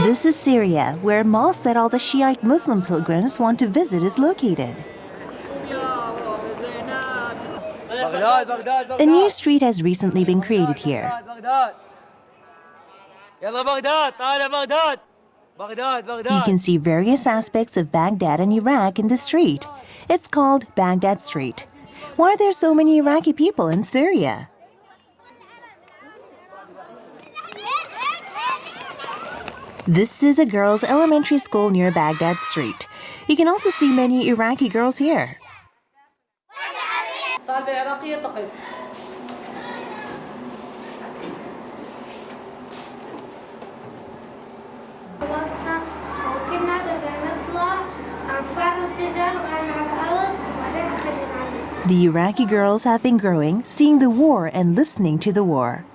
This is Syria, where a mosque that all the Shiite Muslim pilgrims want to visit is located. A new street has recently been created here. You can see various aspects of Baghdad and Iraq in this street. It's called Baghdad Street. Why are there so many Iraqi people in Syria? This is a girls' elementary school near Baghdad Street. You can also see many Iraqi girls here. The Iraqi girls have been growing, seeing the war and listening to the war.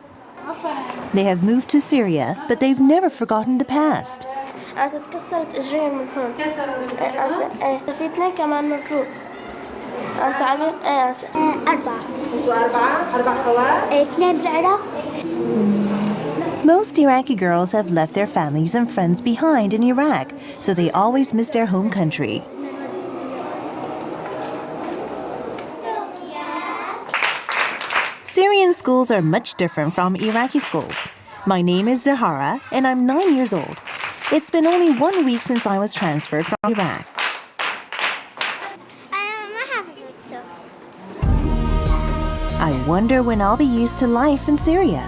They have moved to Syria, but they've never forgotten the past. Most Iraqi girls have left their families and friends behind in Iraq, so they always miss their home country. Syrian schools are much different from Iraqi schools. My name is Jahara, and I'm 9 years old. It's been only 1 week since I was transferred from Iraq. I wonder when I'll be used to life in Syria.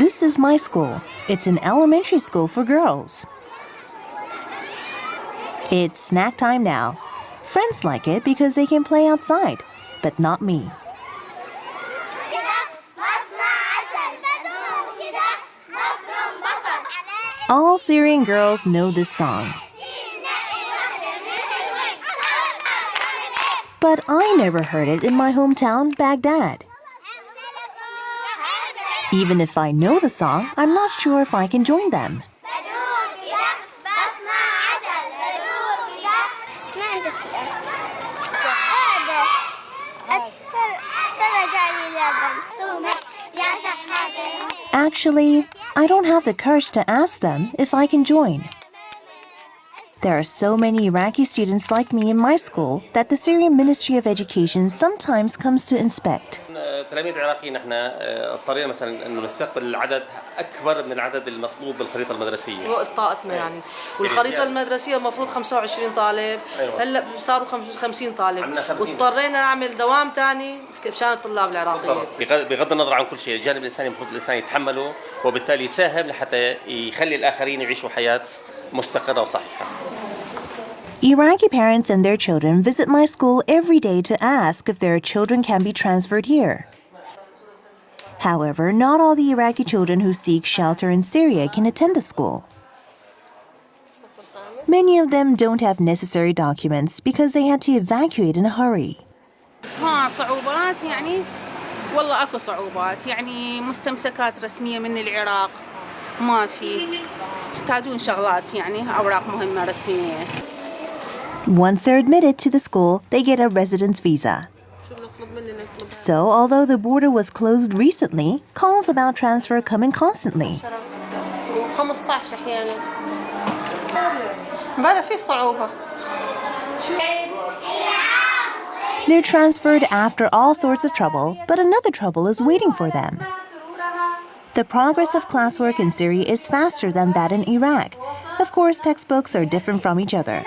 This is my school. It's an elementary school for girls. It's snack time now. Friends like it because they can play outside, but not me. All Syrian girls know this song. But I never heard it in my hometown, Baghdad. Even if I know the song, I'm not sure if I can join them. Actually, I don't have the courage to ask them if I can join. There are so many Iraqi students like me in my school that the Syrian Ministry of Education sometimes comes to inspect. التلاميذ العراقيين نحن اضطرينا مثلا انه نستقبل العدد اكبر من العدد المطلوب بالخريطه المدرسيه. فوق طاقتنا يعني، والخريطه المدرسيه المفروض 25 طالب، هلا صاروا 50 طالب، واضطرينا نعمل دوام ثاني مشان الطلاب العراقيين. بغض النظر عن كل شيء، الجانب الانساني المفروض الانسان يتحمله وبالتالي يساهم لحتى يخلي الاخرين يعيشوا حياه مستقره وصحيحه. Iraqi parents and their children visit my school every day to ask if their children can be transferred here. However, not all the Iraqi children who seek shelter in Syria can attend the school. Many of them don't have necessary documents because they had to evacuate in a hurry. صعوبات يعني والله اكو صعوبات يعني مستمسكات رسمية من العراق ما في يحتاجون شغلات يعني أوراق مهمة رسمية. Once they're admitted to the school, they get a residence visa. So, although the border was closed recently, calls about transfer come in constantly. They're transferred after all sorts of trouble, but another trouble is waiting for them. The progress of classwork in Syria is faster than that in Iraq. Of course, textbooks are different from each other.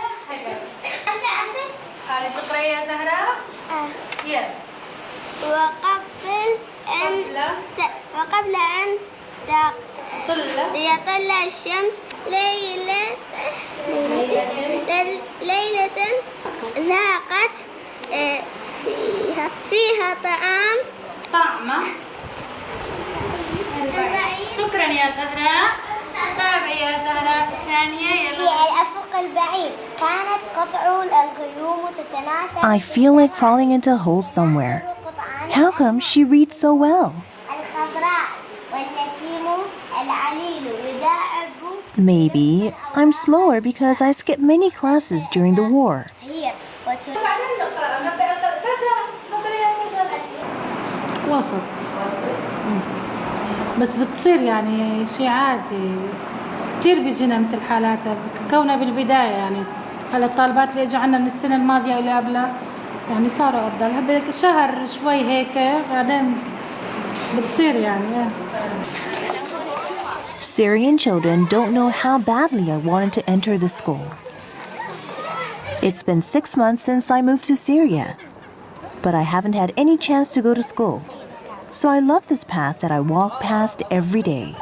وقبل أن يطلع الشمس ليلة ذاقت فيها طعمة. شكرا يا زهراء. تابعي يا زهراء. ثانية في الأفق البعيد كانت قطع الغيوم تتناثر. I feel like crawling into a hole somewhere. How come she reads so well? Maybe I'm slower because I skipped many classes during the war. وسط بس بتصير يعني شيء عادي كتير بيجينا مثل حالاتها كونها بالبداية يعني هلا الطالبات اللي اجوا عنا من السنة الماضية واللي قبلها يعني صاروا أفضل هبك شهر شوي هيك بعدين بتصير يعني Syrian children don't know how badly I wanted to enter the school. It's been 6 months since I moved to Syria, but I haven't had any chance to go to school. So I love this path that I walk past every day.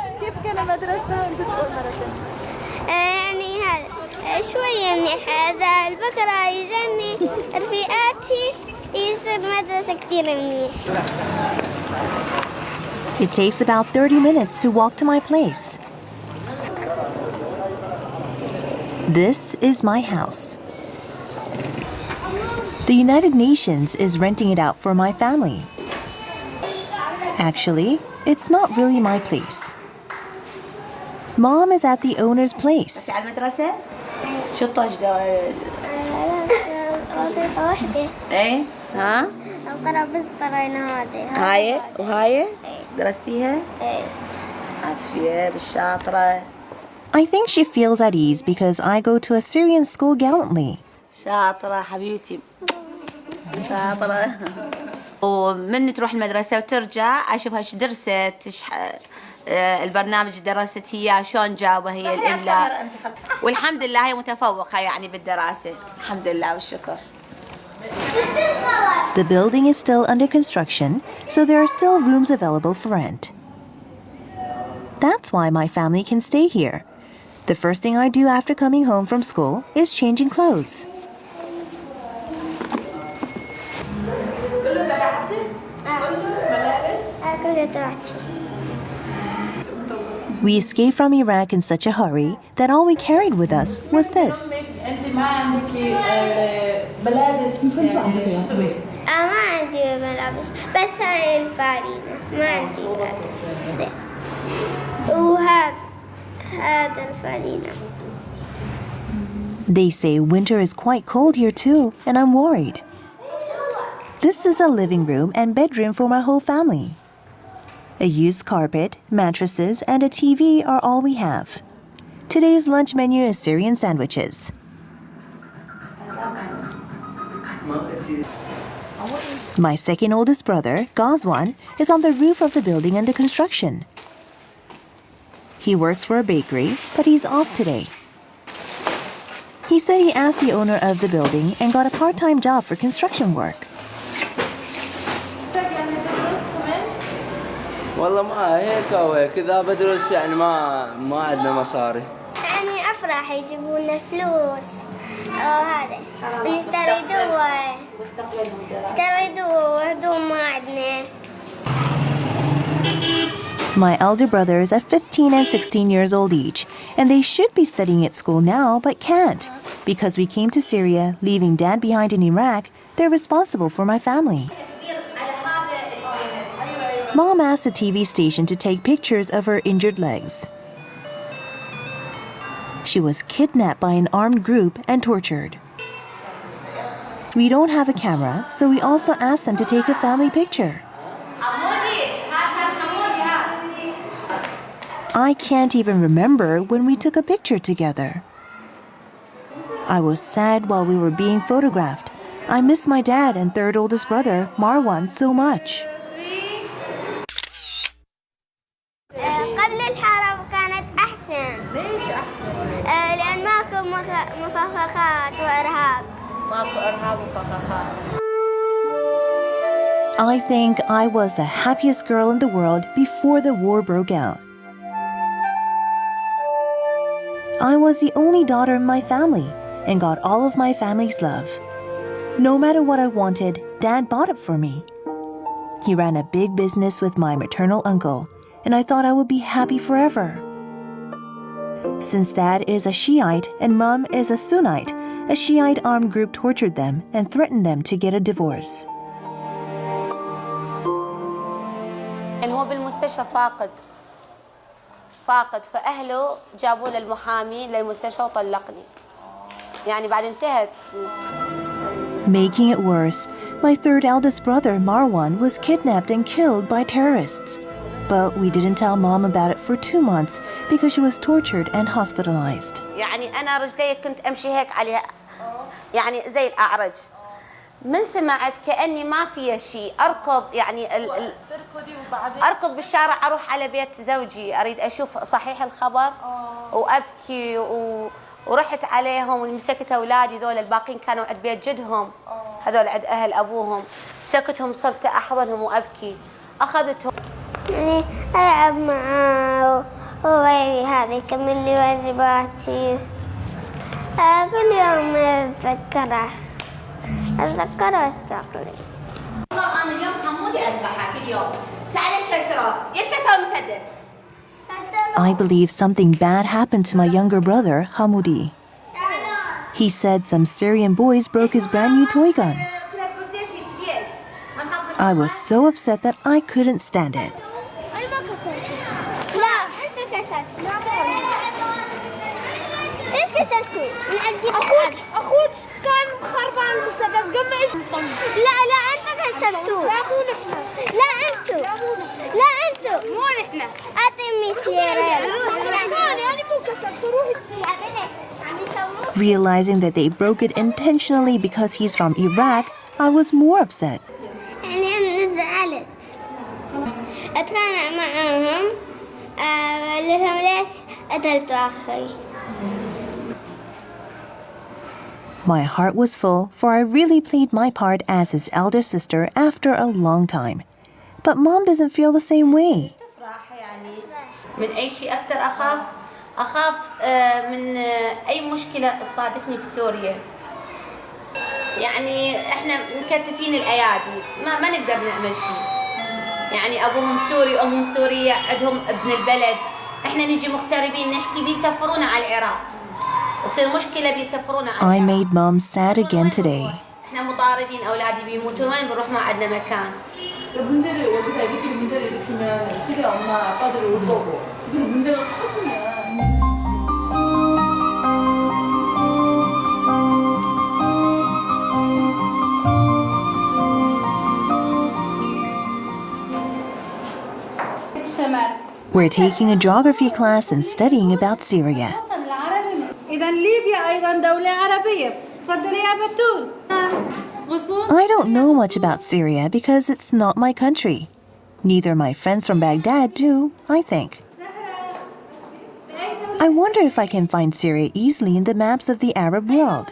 يعني هذا شوية منيح هذا البقرة يجني رفيقاتي يصير مدرسة كتير منيح. It takes about 30 minutes to walk to my place. This is my house. The United Nations is renting it out for my family. Actually, it's not really my place. Mom is at the owner's place. على المدرسة؟ شو الطاجة؟ وظيفة واحدة. ايه؟ ها؟ القرا بس قرينا هذه. هاي وهاي؟ درستيها؟ إيه. عافية بالشاطرة. I think she feels at ease because I go to a Syrian school gallantly. شاطرة حبيبتي. شاطرة. ومن تروح المدرسة وترجع أشوفها ايش درست البرنامج اللي درست هي شلون جاوبة هي الإملاء والحمد لله هي متفوقة يعني بالدراسة الحمد لله والشكر. The building is still under construction, so there are still rooms available for rent. That's why my family can stay here. The first thing I do after coming home from school is changing clothes. We escaped from Iraq in such a hurry that all we carried with us was this. ما عندي ملابس بس هاي الفارينة ما عندي ملابس وهذا الفارينة. They say winter is quite cold here too, and I'm worried. This is a living room and bedroom for my whole family. A used carpet, mattresses, and a TV are all we have. Today's lunch menu is Syrian sandwiches. My second oldest brother, Gazwan, is on the roof of the building under construction. He works for a bakery, but he's off today. He said he asked the owner of the building and got a part-time job for construction work. والله ما هيك وكذا بدرس يعني ما عندنا مصاري. يعني أفرح يجيبوا لنا فلوس هذا ونشتري دواء وهدوم ما عندنا. My elder brothers are 15 and 16 years old each, and they should be studying at school now but can't. Because we came to Syria, leaving Dad behind in Iraq, they're responsible for my family. Mom asked the TV station to take pictures of her injured legs. She was kidnapped by an armed group and tortured. We don't have a camera, so we also asked them to take a family picture. I can't even remember when we took a picture together. I was sad while we were being photographed. I miss my dad and third oldest brother, Marwan, so much. قبل الحرب كانت أحسن. ليش أحسن؟ لأن ماكو مفخخات وإرهاب. ماكو إرهاب وفخاخات. I think I was the happiest girl in the world before the war broke out. I was the only daughter in my family and got all of my family's love. No matter what I wanted, Dad bought it for me. He ran a big business with my maternal uncle, and I thought I would be happy forever. Since Dad is a Shiite and Mom is a Sunnite, a Shiite armed group tortured them and threatened them to get a divorce. يعني هو بالمستشفى فاقد فاقد، فأهله جابوا له المحامي للمستشفى وطلقني. يعني بعد انتهت. Making it worse, my third eldest brother, Marwan, was kidnapped and killed by terrorists. But we didn't tell Mom about it for 2 months because she was tortured and hospitalized. يعني أنا رجلي كنت أمشي هيك عليها، يعني زي الأعرج. من سمعت كأني ما فيها شيء أركض، يعني أركض بالشارع، أروح على بيت زوجي أريد أشوف صحيح الخبر وأبكي ورحت عليهم ومسكت أولادي ذول الباقين كانوا عند بيت جدهم، هذول عند أهل أبوهم، مسكتهم صرت أحضنهم وأبكي، أخذتهم يعني ألعب معاه وغيري، هذا يكمل لي واجباتي. كل يوم أتذكره وأشتاق له. والله أنا اليوم حمودي أذبحها كل يوم. تعال إيش كسره؟ إيش كسر المسدس؟ I believe something bad happened to my younger brother, Hamoudi. He said some Syrian boys broke his brand new toy gun. I was so upset that I couldn't stand it. ايش كسرتوا؟ اخوك كان خربان المسدس قبل ايش؟ لا انت كسرتوه. لا مو نحن. لا انتوا مو نحن. اعطي 100 ريال. يعني مو كسرتوا، روحي. Realizing that they broke it intentionally because he's from Iraq, I was more upset. يعني انا زعلت. اتخانق معاهم، قال لهم ليش قتلتوا اخي. My heart was full, for I really played my part as his elder sister after a long time. But Mom doesn't feel the same way. يعني من أي شيء أكثر أخاف من أي مشكلة تصادفني بسوريا. يعني إحنا مكتفين الأيادي، ما نقدر نعمل شيء. يعني أبوهم سوري وأمهم سورية، عندهم ابن البلد. إحنا نجي مغتربين نحكي بيسفرونا على العراق. تصير مشكلة بيسفرونا على I العراق. made Mom sad again today. إحنا مطاردين، أولادي بيموتوا وين بنروح، ما عندنا مكان. 문제를 여기다 애기들이 문제를 일으키면 시리아 엄마 아빠들이 올 거고, 그리고 문제가 커지면. We're taking a geography class and studying about Syria. إذا ليبيا أيضا دولة عربية. تفضلي يا بتول. I don't know much about Syria because it's not my country. Neither my friends from Baghdad do, I think. I wonder if I can find Syria easily in the maps of the Arab world.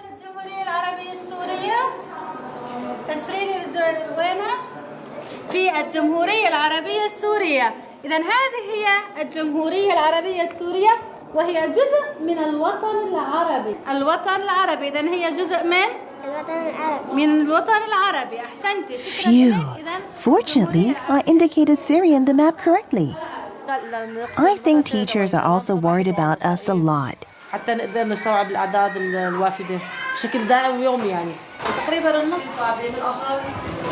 في الجمهورية العربية السورية. إذا هذه هي الجمهورية العربية السورية، وهي جزء من الوطن العربي. الوطن العربي، إذا هي جزء من الوطن العربي. أحسنتي، شكرا. Phew! Fortunately, I indicated Syria in the map correctly. I think teachers are also worried about us a lot. حتى نقدر نستوعب الأعداد الوافدة بشكل دائم ويومي. يعني تقريبا النص من الأشهر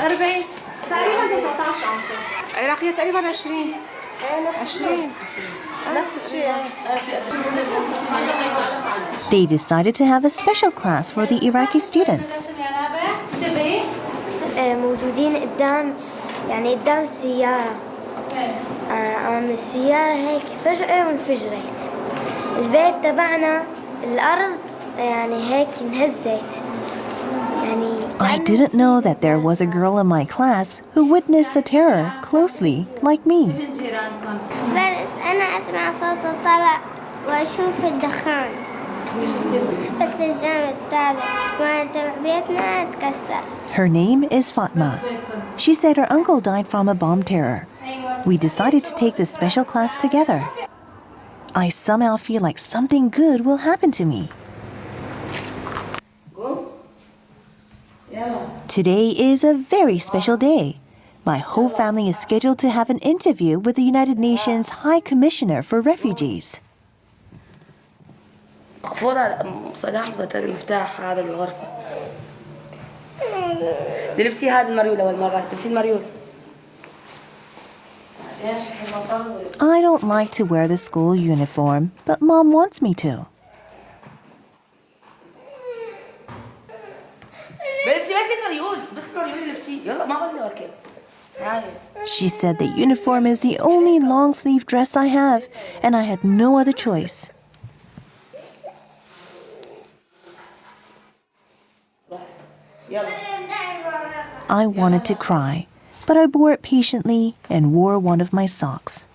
40 تقريبا 19 عنصر. عراقية تقريبا 20 نفس الشيء. They decided to have a special class for the Iraqi students. موجودين قدام السيارة. السيارة هيك فجأة وانفجرت. البيت تبعنا الأرض يعني هيك انهزت. I didn't know that there was a girl in my class who witnessed the terror closely, like me. بس أنا أسمع صوت الطلق وأشوف الدخان. بس الجامع التابع ما تبع بيتنا اتكسر. Her name is Fatma. She said her uncle died from a bomb terror. We decided to take this special class together. I somehow feel like something good will happen to me. Today is a very special day. My whole family is scheduled to have an interview with the United Nations High Commissioner for Refugees. صلاح المفتاح هذا الغرفة. تلبسي هذا المريول أول مرة، تلبسي المريول. I don't like to wear the school uniform, but Mom wants me to. She said the uniform is the only long-sleeve dress I have, and I had no other choice. I wanted to cry, but I bore it patiently and wore one of my socks.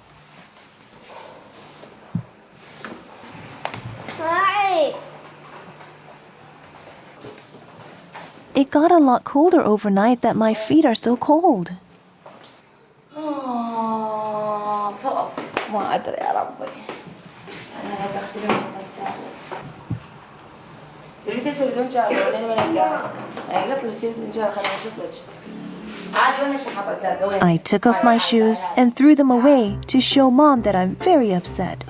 It got a lot colder overnight that my feet are so cold. I took off my shoes and threw them away to show Mom that I'm very upset.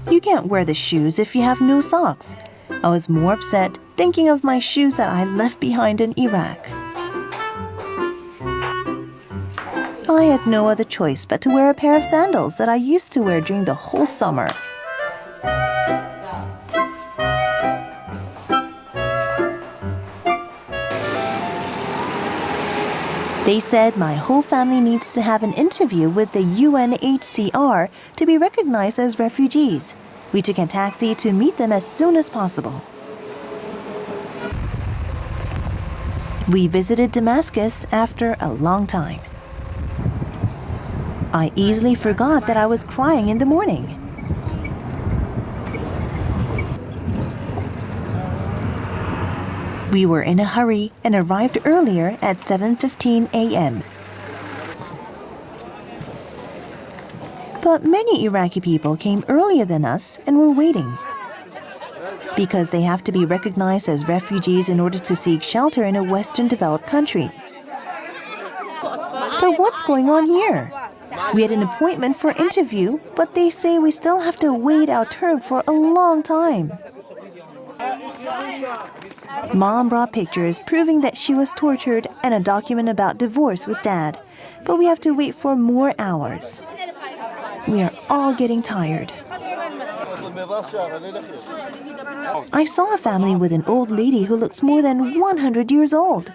You can't wear the shoes if you have no socks. I was more upset thinking of my shoes that I left behind in Iraq. I had no other choice but to wear a pair of sandals that I used to wear during the whole summer. They said my whole family needs to have an interview with the UNHCR to be recognized as refugees. We took a taxi to meet them as soon as possible. We visited Damascus after a long time. I easily forgot that I was crying in the morning. We were in a hurry and arrived earlier at 7:15 a.m. But many Iraqi people came earlier than us and were waiting. Because they have to be recognized as refugees in order to seek shelter in a Western developed country. But what's going on here? We had an appointment for interview, but they say we still have to wait our turn for a long time. Mom brought pictures proving that she was tortured and a document about divorce with Dad, but we have to wait for more hours. We are all getting tired. I saw a family with an old lady who looks more than 100 years old.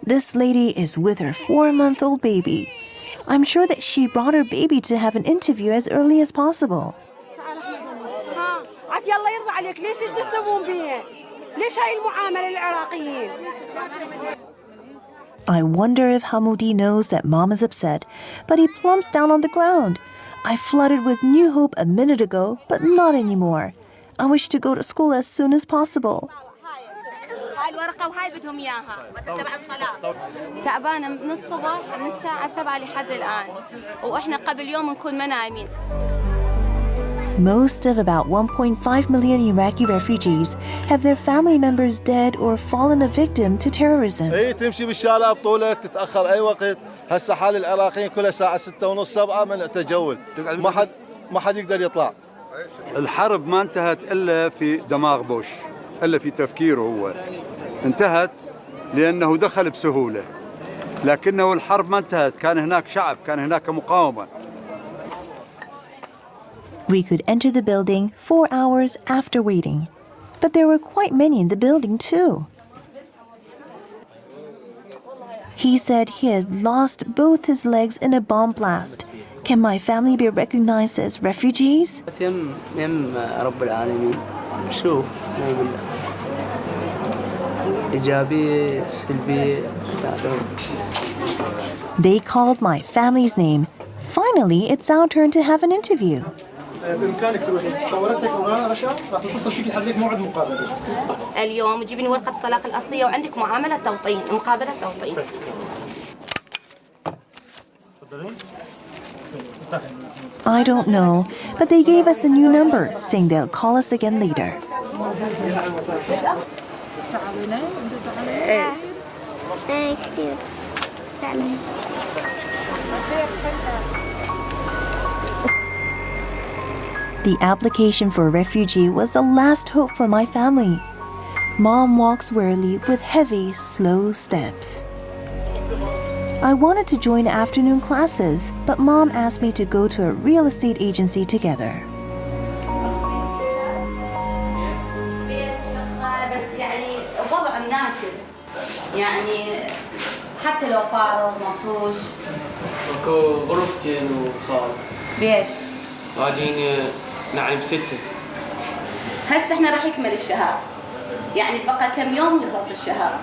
This lady is with her 4-month-old baby. I'm sure that she brought her baby to have an interview as early as possible. I wonder if Hamoudi knows that Mom is upset, but he plumps down on the ground. I flooded with new hope a minute ago, but not anymore. I wish to go to school as soon as possible. تعبانة من الصبح من الساعة 7 لحد الآن وإحنا قبل يوم نكون ما نايمين. Most of about 1.5 million Iraqi refugees have their family members dead or fallen a victim to terrorism. تمشي بالشارع بطولك تتأخر أي وقت. هسه حال العراقيين كلها ساعة 6:30 7 من تجول. ما حد يقدر يطلع. الحرب ما انتهت إلا في دماغ بوش، إلا في تفكيره هو. انتهت لأنه دخل بسهولة. لكنه الحرب ما انتهت، كان هناك شعب، كان هناك مقاومة. We could enter the building 4 hours after waiting, but there were quite many in the building too. He said he had lost both his legs in a bomb blast. Can my family be recognized as refugees? يم رب العالمين شوف إيجابية سلبية. They called my family's name. Finally, it's our turn to have an interview. بإمكانك تروحي صورت لك ورانا رشا راح تتصل فيك يحدد لك موعد مقابلة. اليوم تجيبين ورقة الطلاق الأصلية وعندك معاملة توطين، مقابلة توطين. I don't know, but they gave us a new number, saying they'll call us again later. كتير. The application for a refugee was the last hope for my family. Mom walks wearily with heavy, slow steps. I wanted to join afternoon classes, but Mom asked me to go to a real estate agency together. وضع مناسب يعني حتى لو فارغ مفروش. اكو غرفتين وصالة. بيش؟ قاعدين نعم بستة. هسه احنا راح يكمل الشهر. يعني بقى كم يوم يخلص الشهر.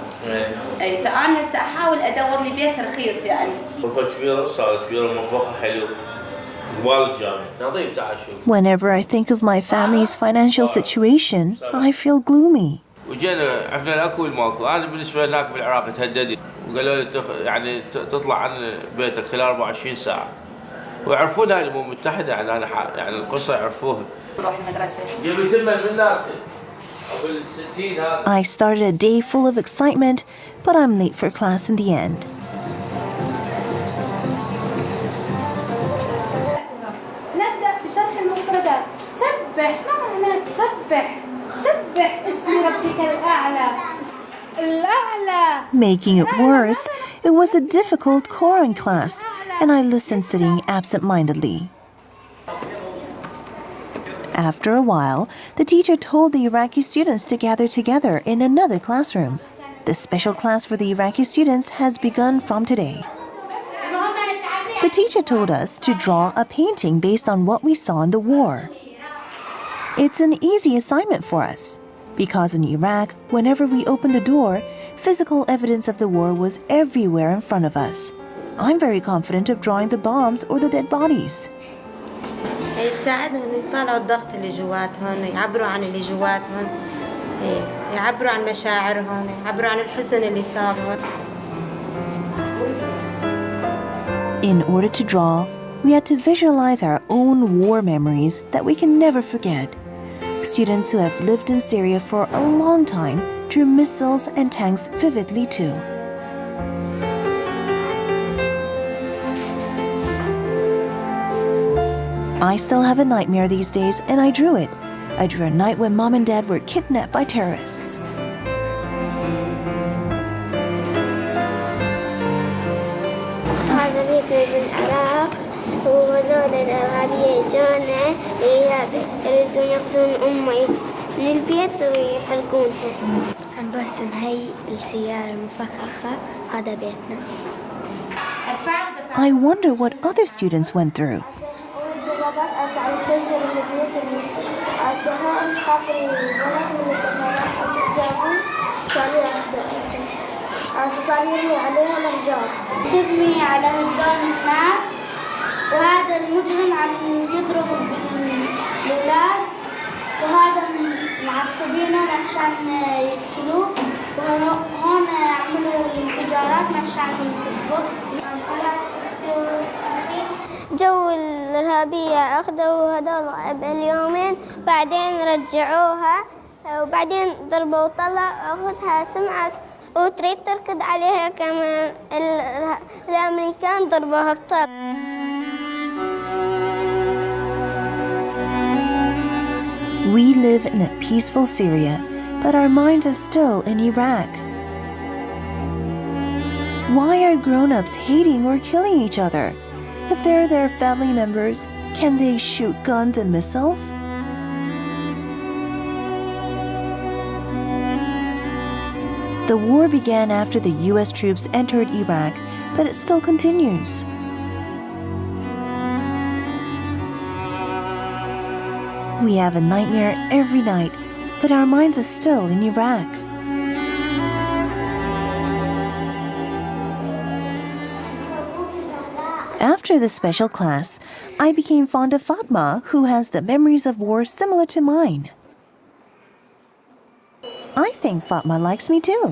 اي فانا هسه احاول ادور لي بيت رخيص يعني. غرفة كبيرة صالة كبيرة مطبخها حلو. قبال الجامع نظيف تعال شوف. Whenever I think of my family's financial situation, I feel gloomy. وجينا عرفنا الاكو والماكو، انا بالنسبه هناك بالعراق تهددت وقالوا لي يعني تطلع عن بيتك خلال 24 ساعه. ويعرفون هاي الامم المتحده يعني انا يعني القصه يعرفوها. نروح المدرسه. جيبوا تمن من هناك ابو الستين هذا. I started a day full of excitement, but I'm late for class in the end. نبدأ بشرح المفردات. سبح، ما معنى تسبح؟ سبح اسم ربك الأعلى. الأعلى. Making it worse, it was a difficult Quran class, and I listened sitting absent-mindedly. After a while, the teacher told the Iraqi students to gather together in another classroom. The special class for the Iraqi students has begun from today. The teacher told us to draw a painting based on what we saw in the war. It's an easy assignment for us, because in Iraq, whenever we opened the door, physical evidence of the war was everywhere in front of us. I'm very confident of drawing the bombs or the dead bodies. يساعدهم يطلعوا الضغط اللي جواتهم، يعبروا عن اللي جواتهم، يعبروا عن مشاعرهم، يعبروا عن الحزن اللي صابهم. In order to draw, we had to visualize our own war memories that we can never forget. Students who have lived in Syria for a long time drew missiles and tanks vividly too. I still have a nightmare these days, and I drew it. I drew a night when Mom and Dad were kidnapped by terrorists. هذا بيت بالعراق وهذول الإرهابية جانا يريدون يقتلون أمي من البيت ويحرقونها. عم برسم هي السيارة المفخخة، هذا بيتنا. I wonder what other students went through. صار يرمي عليها مرجان ترمي على هدول الناس، وهذا المجرم عم يضرب الأولاد، وهذا معصبينهم عشان يقتلوه، وهون عملوا الانفجارات عشان ينقذوه. جو الإرهابية أخذوا هدول اليومين، بعدين رجعوها، وبعدين ضربوا وطلع أخذها سمعت وتريد تركض عليها كمان الأمريكان ضربوها بطر. We live in a peaceful Syria, but our minds are still in Iraq. Why are grown-ups hating or killing each other? If they're their family members, can they shoot guns and missiles? The war began after the US troops entered Iraq, but it still continues. We have a nightmare every night, but our minds are still in Iraq. After the special class, I became fond of Fatma, who has the memories of war similar to mine. I think Fatma likes me too.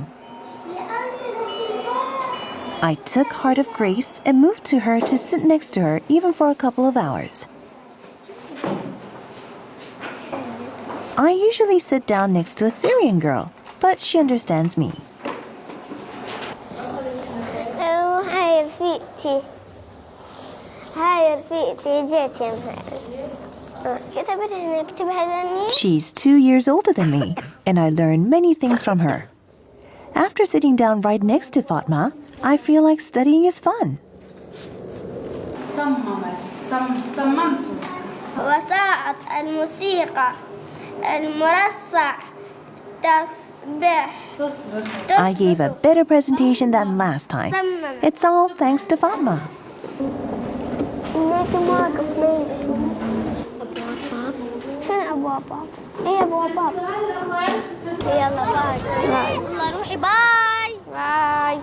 I took heart of grace and moved to her to sit next to her even for a couple of hours. I usually sit down next to a Syrian girl, but she understands me. She's 2 years older than me, and I learned many things from her. After sitting down right next to Fatma, I feel like studying is fun. صممت وساعة الموسيقى المرصع تصبح I gave a better presentation than last time. It's all thanks to Fatma. فين أبواب باب؟ إيه أبواب باب؟ يلا باي. يلا روحي باي. باي.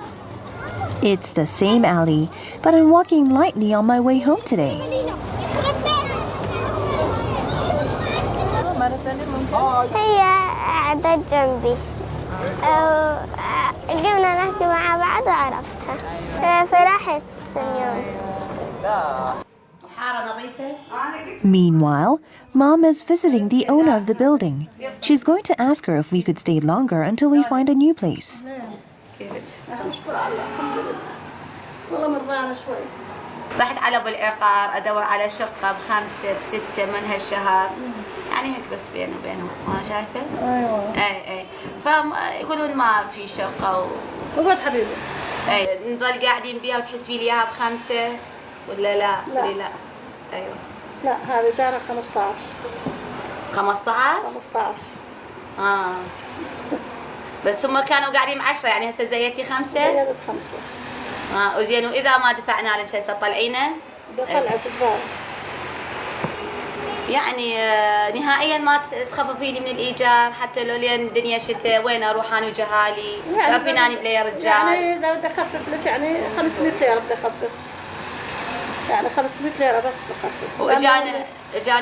It's the same alley, but I'm walking lightly on my way home today. هي قعدت جنبي قمنا نحكي مع بعض وعرفتها فرحت اليوم. Meanwhile, Mom is visiting the owner of the building. She's going to ask her if we could stay longer until we find a new place. نشكر الله الحمد لله والله مرضانا شوي. رحت على ابو العقار ادور على شقه ب5 ب6 من هالشهر يعني هيك بس بيني وبينهم ما شايفه؟ ايوه اي فيقولون ما في شقه وقعد حبيبي اي نضل قاعدين بيها وتحسبي لي اياها ب5 ولا لا؟ لا لا ايوه لا هذه جارة 15 بس هم كانوا قاعدين 10 يعني هسه زيتي 5 زيادة 5 وزين واذا ما دفعنا لك هسه طلعينه بطلع اجبار يعني نهائيا ما تخففي لي من الايجار حتى لو لين الدنيا شتاء وين اروح انا وجهالي تعرفين اني بلا رجال يعني اذا بدي اخفف لك يعني 500 ليره بدي اخفف يعني 500 ليره بس اخفف واجانا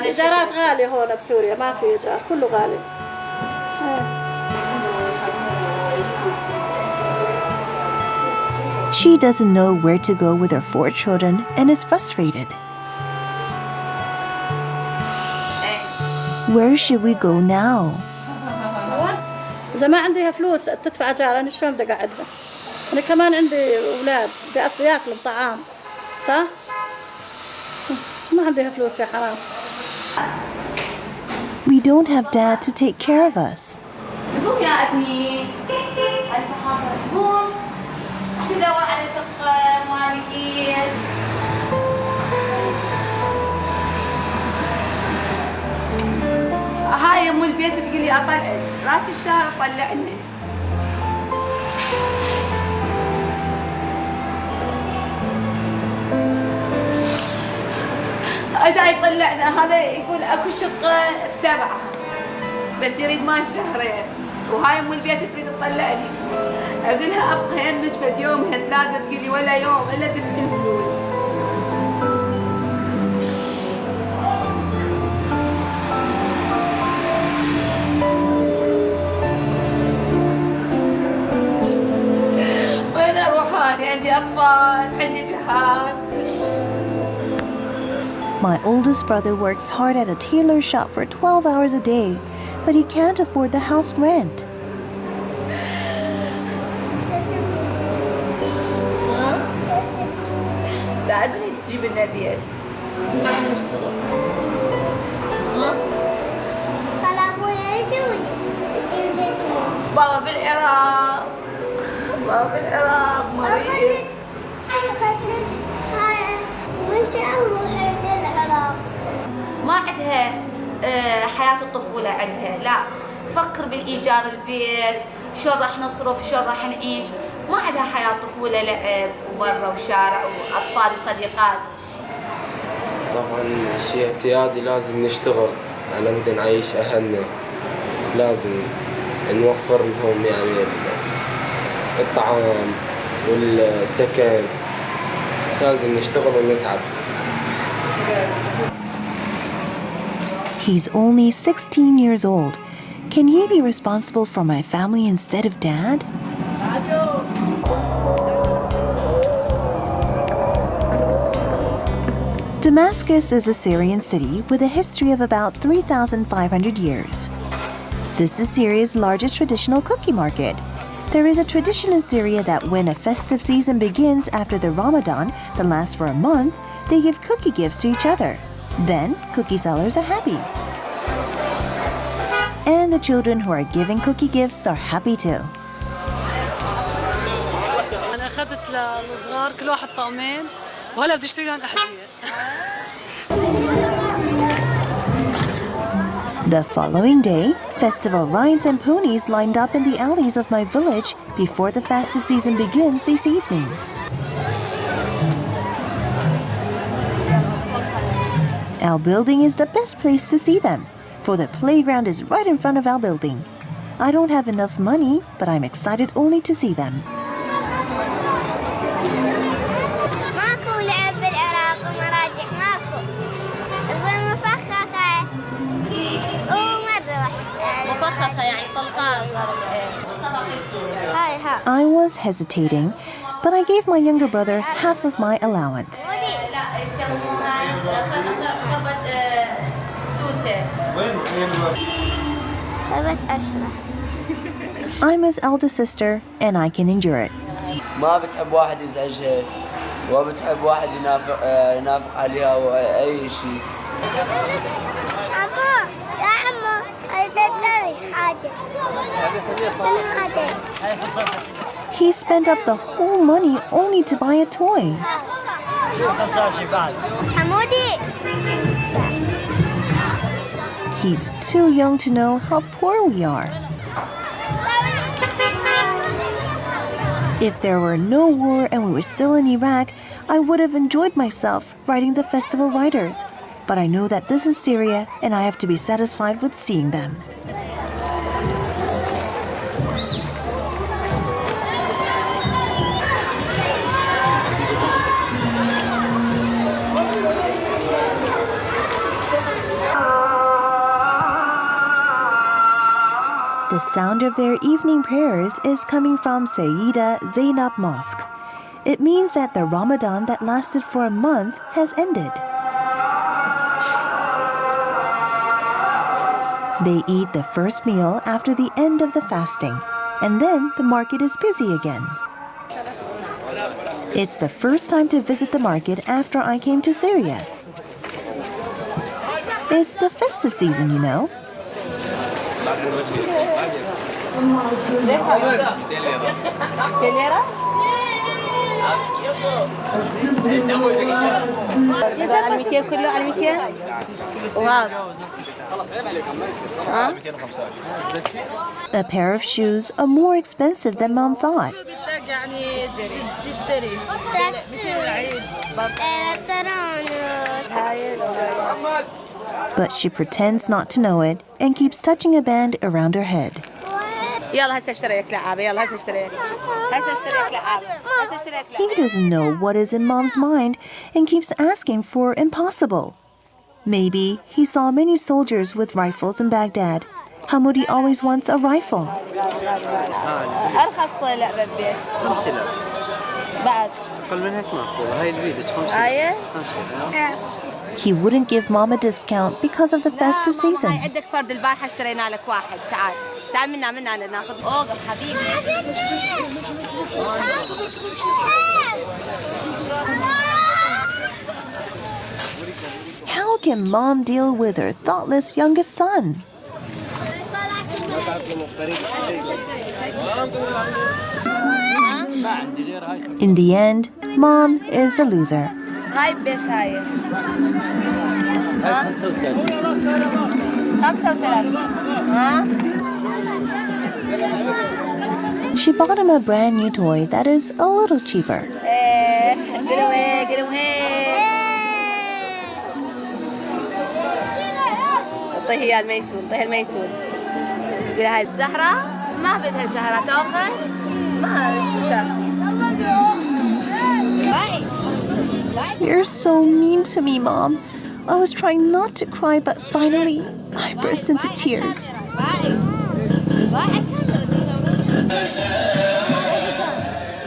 ايجارات غاليه هون بسوريا ما في ايجار كله غالي She doesn't know where to go with her 4 children and is frustrated. Where should we go now? إذا ما عندها فلوس تدفع جار أنا شلون بدي أقعدها؟ أنا كمان عندي أولاد بدي أصل ياكلوا طعام صح؟ ما عندها فلوس يا حرام. We don't have Dad to take care of us. قوم يا ابني هاي صحافة قوم رح تدور على شقة ما لقيت هاي ام البيت تقولي اطلعك راس الشهر طلعني اذا يطلعنا هذا يقول اكو شقة ب7 بس يريد مال شهرين وهاي ام البيت تريد تطلعني اقول لها ابقى يمك فد يوم 3 تقولي ولا يوم الا دفعي الفلوس وين اروح انا عندي اطفال عندي جهال. My oldest brother works hard at a tailor shop for 12 hours a day, but he can't afford the house rent. لا ادري تجيب لنا بيت. خال ابويا يجوني بابا بالعراق مريض. وإن شاء الله نروح للعراق. ما عندها حياة الطفولة عندها لا تفكر بالإيجار البيت شلون راح نصرف شلون راح نعيش ما عندها حياة طفولة لعب وبرا وشارع وأطفال وصديقات. طبعا شيء اعتيادي لازم نشتغل على مود نعيش أهلنا لازم نوفر لهم يعني الطعام والسكن لازم نشتغل ونتعب. He's only 16 years old. Can he be responsible for my family instead of Dad? Damascus is a Syrian city with a history of about 3,500 years. This is Syria's largest traditional cookie market. There is a tradition in Syria that when a festive season begins after the Ramadan that lasts for a month, they give cookie gifts to each other. Then, cookie sellers are happy. And the children who are giving cookie gifts are happy too. أنا أخذت أخذت للصغار كل واحد طقمين وهلا بدي أشتري لهم أحذية. The following day, festival rides and ponies lined up in the alleys of my village before the festive season begins this evening. Our building is the best place to see them, for the playground is right in front of our building. I don't have enough money, but I'm excited only to see them. ماكو لعب بالعراق ومراجح ماكو. الظل مفخخة ومرة واحدة. مفخخة يعني طلقات. I was hesitating, but I gave my younger brother half of my allowance. بس أشرح. I'm his eldest sister, and I can endure it. ما بتحب واحد يزعجها وبتحب واحد ينافق عليها أو أي شيء. عمو يا عمو أدت حاجة. He spent up the whole money only to buy a toy. حمودي. He's too young to know how poor we are. If there were no war and we were still in Iraq, I would have enjoyed myself riding the festival riders. But I know that this is Syria and I have to be satisfied with seeing them. The sound of their evening prayers is coming from Sayyida Zainab Mosque. It means that the Ramadan that lasted for a month has ended. They eat the first meal after the end of the fasting, and then the market is busy again. It's the first time to visit the market after I came to Syria. It's the festive season, you know. A pair of shoes are more expensive than Mom thought. But she pretends not to know it and keeps touching a band around her head. He doesn't know what is in Mom's mind and keeps asking for impossible. Maybe he saw many soldiers with rifles in Baghdad. Hamoudi always wants a rifle. He wouldn't give Mom a discount because of the festive season. How can Mom deal with her thoughtless youngest son? In the end, Mom is a loser. هاي بيش هاي 35 ها She bought him a brand new toy that is a little cheaper. طيها الميسون طيها الميسون قولي هاي الزهرة ما بدها الزهرة تاخذ ما شو شاف You're so mean to me, Mom. I was trying not to cry, but finally, I burst into tears.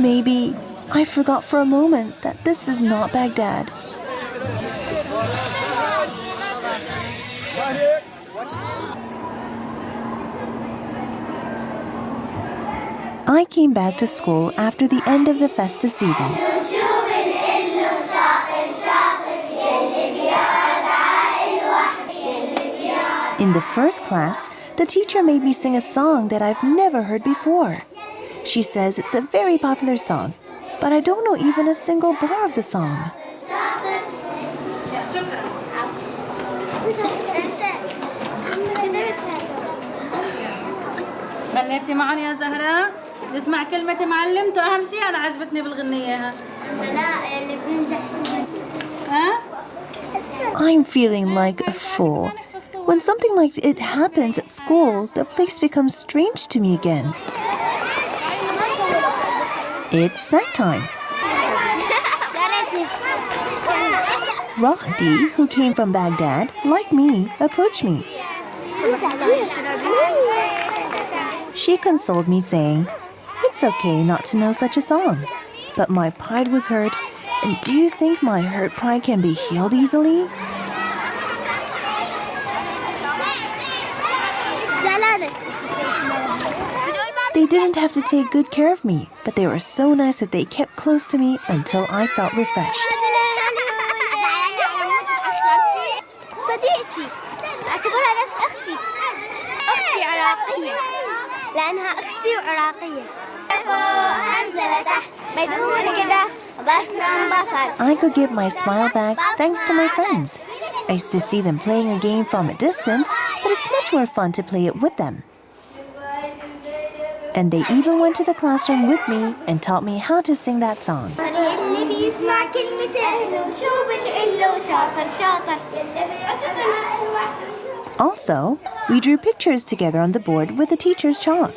Maybe I forgot for a moment that this is not Baghdad. I came back to school after the end of the festive season. In the first class, the teacher made me sing a song that I've never heard before. She says it's a very popular song. but I don't know even a single bar of the song. غنيتي معهم يا زهرة؟ نسمع كلمة معلمته أهم شيء أنا عجبتني بالغنية. لا اللي بنجح. ها؟ I'm feeling like a fool. When something like it happens at school, the place becomes strange to me again. It's snack time. Rahdi, who came from Baghdad, like me, approached me. She consoled me, saying, "It's okay not to know such a song." But my pride was hurt, and do you think my hurt pride can be healed easily? They didn't have to take good care of me, but they were so nice that they kept close to me until I felt refreshed. صديقتي اعتبرها نفس أختي عراقية لأنها أختي وعراقية I could get my smile back thanks to my friends. I used to see them playing a game from a distance, but it's much more fun to play it with them. And they even went to the classroom with me and taught me how to sing that song. Also, we drew pictures together on the board with the teacher's chalk.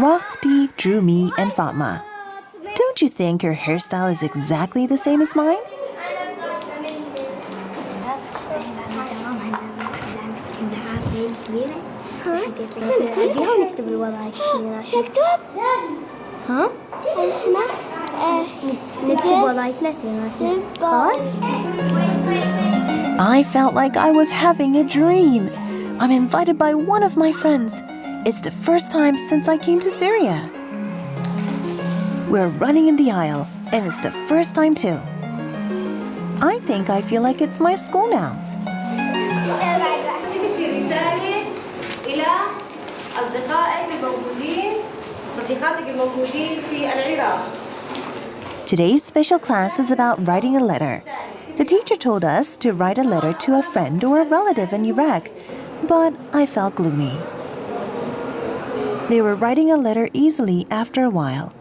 Rahdi drew me and Fatma. Don't you think her hairstyle is exactly the same as mine? I felt like I was having a dream. I'm invited by one of my friends. It's the first time since I came to Syria. We're running in the aisle, and it's the first time too. I think I feel like it's my school now. Today's special class is about writing a letter. The teacher told us to write a letter to a friend or a relative in Iraq, but I felt gloomy. They were writing a letter easily after a while.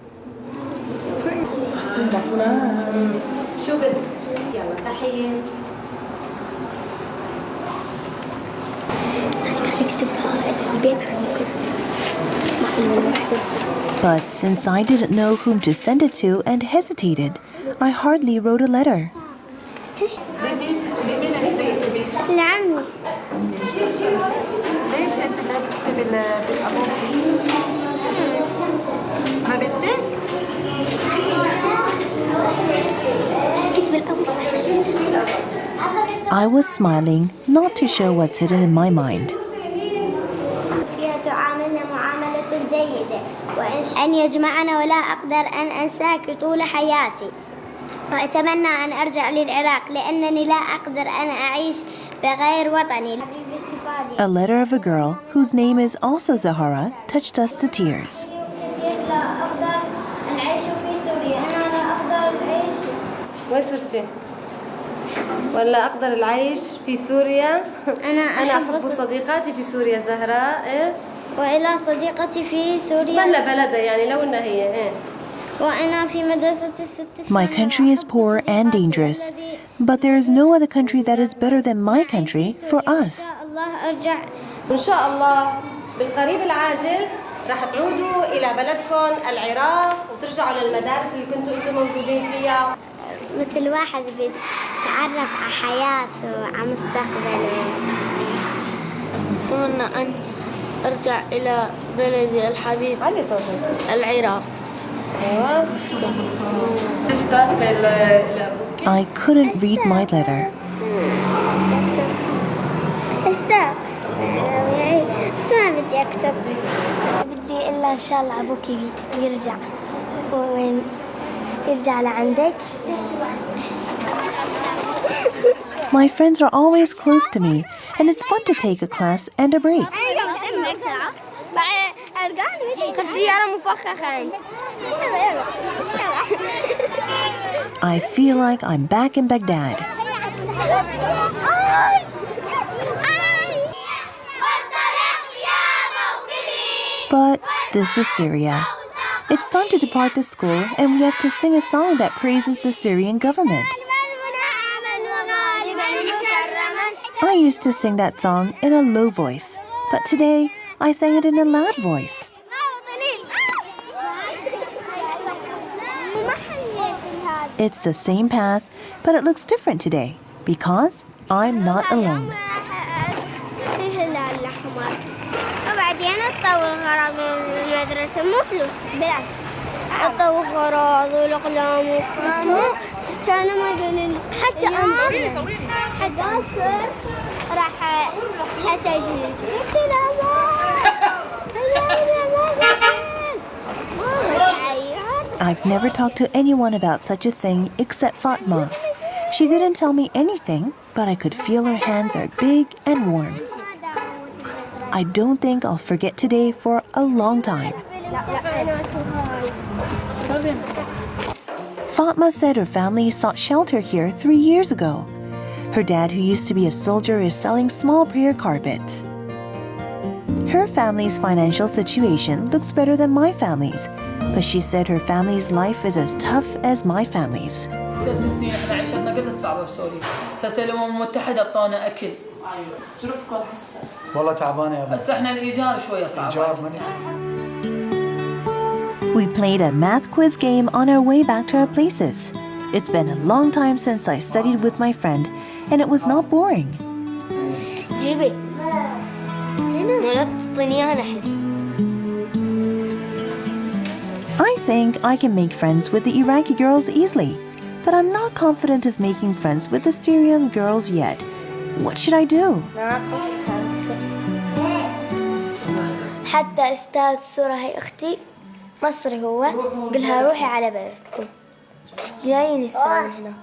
But since I didn't know whom to send it to and hesitated, I hardly wrote a letter. I was smiling, not to show what's hidden in my mind. أن يجمعنا ولا أقدر أن أنساك طول حياتي وأتمنى أن أرجع للعراق لأنني لا أقدر أن أعيش بغير وطني. A letter of a girl whose name is also Zahara touched us to tears. وين صرتي؟ ولا أقدر العيش في سوريا؟ أنا أحب صديقاتي في سوريا زهراء. إيه؟ وإلى صديقتي في سوريا. بلا بلدها يعني لو إنها هي. إيه؟ وأنا في مدرسة الست. My country is poor and dangerous, but there is no other country that is better than my country for us. الله أرجع. وإن شاء الله بالقريب العاجل راح تعودوا إلى بلدكم العراق وترجعوا للمدارس اللي كنتوا أنتم موجودين فيها. مثل واحد بيتعرف على حياته على مستقبله. أتمنى أن أرجع إلى بلدي الحبيب العراق. I couldn't read my letter. اشتاق بس ما بدي أكتب. بدي إلا إن شاء الله أبوك يرجع. وين يرجع لعندك. My friends are always close to me, and it's fun to take a class and a break. I feel like I'm back in Baghdad. But this is Syria. It's time to depart the school and we have to sing a song that praises the Syrian government. I used to sing that song in a low voice, but today I sang it in a loud voice. It's the same path, but it looks different today because I'm not alone. وبعدين الطوي غراض المدرسة مو فلوس بلاش الطوي غراض والأقلام والكتب كانوا ما قالوا حتى حتى أصفر راح أسجل قلت له I've never talked to anyone about such a thing except Fatma. She didn't tell me anything, but I could feel her hands are big and warm. I don't think I'll forget today for a long time. Fatma said her family sought shelter here 3 years ago. Her dad, who used to be a soldier, is selling small prayer carpets. Her family's financial situation looks better than my family's, but she said her family's life is as tough as my family's. 3 سنين احنا عيشتنا قبل صعبة بسوريا. هسه الأمم المتحدة اعطونا أكل. شرفكم هسه. والله تعبانة يا ابني. هسه احنا الإيجار شوية صعب. إيجار مني. We played a math quiz game on our way back to our places. It's been a long time since I studied with my friend, and it was not boring. جيبي. لا تعطيني إياها نحن. I think I can make friends with the Iraqi girls easily, but I'm not confident of making friends with the Syrian girls yet. What should I do? حتى أستاذ صورة هي أختي مصري هو قلها روحي على بلدكم جايين السنة هنا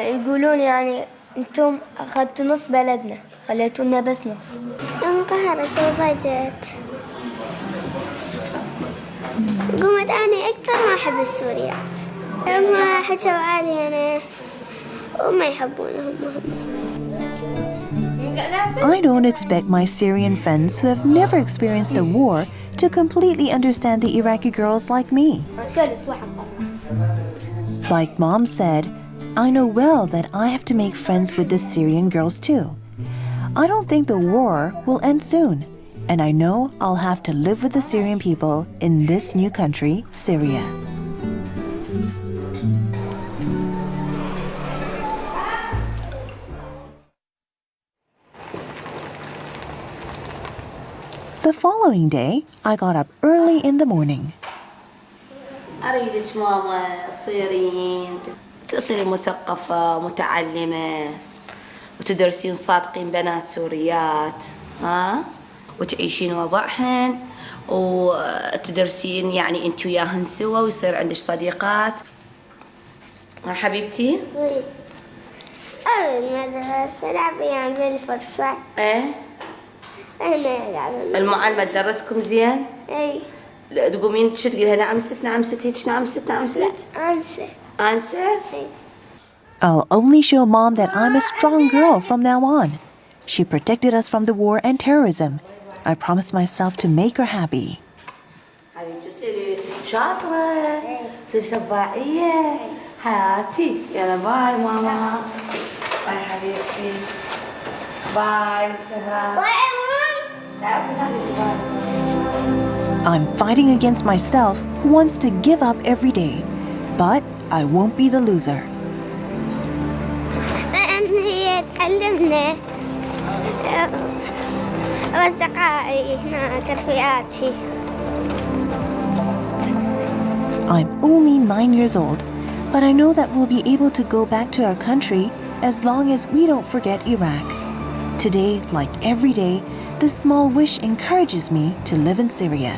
يقولون يعني أنتم أخذتوا نص بلدنا خليتونا بس نص انقهرت وضجت قمت أنا أكثر ما أحب السوريات لما حكوا علي أنا وما يحبونهم I don't expect my Syrian friends who have never experienced a war to completely understand the Iraqi girls like me. Like Mom said, I know well that I have to make friends with the Syrian girls too. I don't think the war will end soon, and I know I'll have to live with the Syrian people in this new country, Syria. The following day, I got up early in the morning. أريدك ماما تصيرين مثقفة متعلمة وتدرسين صادقين بنات سوريات ها وتعيشين وضعهن وتدرسين يعني انت وياهن سوا ويصير عندك صديقات حبيبتي؟ المدرسة لعب يعني بالفرصة ايه؟ المعلمة تدرسكم زين؟ اي تقومين شو تقولها نعم ست نعم ست هيك نعم ست نعم ست؟ أنسة؟ I'll only show Mom that I'm a strong girl from now on. She protected us from the war and terrorism. I promised myself to make her happy. حبيبتي صيري شاطرة صيري سباعية حياتي يلا باي ماما باي حبيبتي باي I'm fighting against myself who wants to give up every day. But I won't be the loser. هي تعلمنا وأصدقائي هناك رفيقاتي. I'm only 9 years old, but I know that we'll be able to go back to our country as long as we don't forget Iraq. Today, like every day, this small wish encourages me to live in Syria.